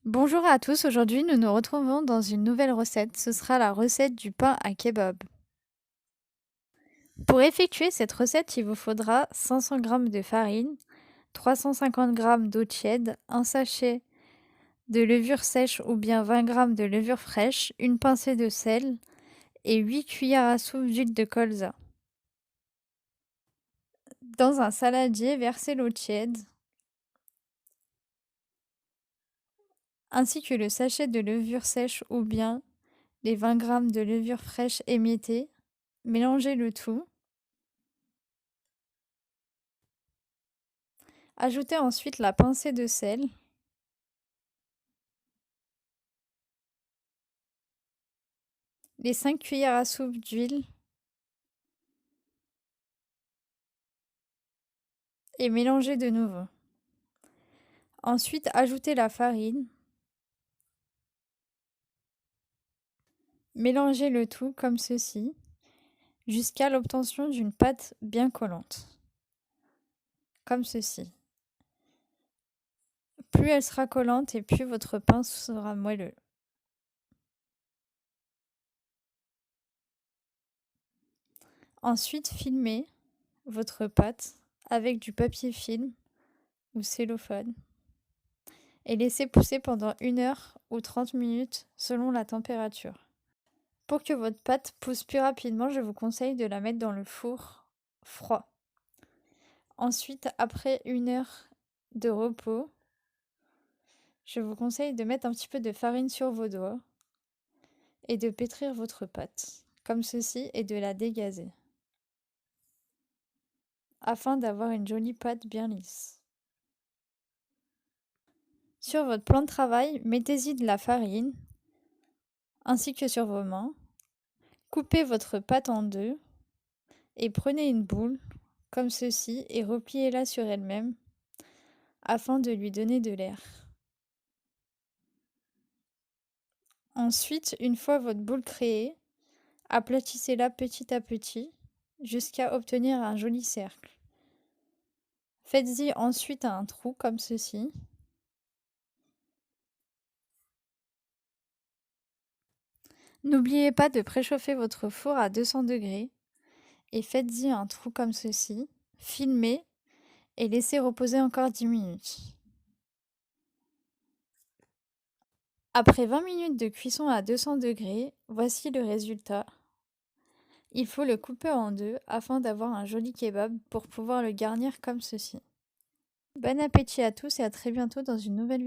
Bonjour à tous, aujourd'hui nous nous retrouvons dans une nouvelle recette, ce sera la recette du pain à kebab. Pour effectuer cette recette, il vous faudra 500 g de farine, 350 g d'eau tiède, un sachet de levure sèche ou bien 20 g de levure fraîche, une pincée de sel et 8 cuillères à soupe d'huile de colza. Dans un saladier, versez l'eau tiède ainsi que le sachet de levure sèche ou bien les 20 g de levure fraîche émiettée. Mélangez le tout. Ajoutez ensuite la pincée de sel. Les 5 cuillères à soupe d'huile et mélangez de nouveau. Ensuite, ajoutez la farine. Mélangez le tout comme ceci jusqu'à l'obtention d'une pâte bien collante. Comme ceci. Plus elle sera collante et plus votre pain sera moelleux. Ensuite, filmez votre pâte avec du papier film ou cellophane et laissez pousser pendant 1 heure ou 30 minutes selon la température. Pour que votre pâte pousse plus rapidement, je vous conseille de la mettre dans le four froid. Ensuite, après 1 heure de repos, je vous conseille de mettre un petit peu de farine sur vos doigts et de pétrir votre pâte, comme ceci, et de la dégazer, afin d'avoir une jolie pâte bien lisse. Sur votre plan de travail, mettez-y de la farine, ainsi que sur vos mains. Coupez votre pâte en deux et prenez une boule, comme ceci, et repliez-la sur elle-même, afin de lui donner de l'air. Ensuite, une fois votre boule créée, aplatissez-la petit à petit jusqu'à obtenir un joli cercle. Faites-y ensuite un trou comme ceci. N'oubliez pas de préchauffer votre four à 200 degrés et faites-y un trou comme ceci. Filmez et laissez reposer encore 10 minutes. Après 20 minutes de cuisson à 200 degrés, voici le résultat. Il faut le couper en deux afin d'avoir un joli kebab pour pouvoir le garnir comme ceci. Bon appétit à tous et à très bientôt dans une nouvelle vidéo.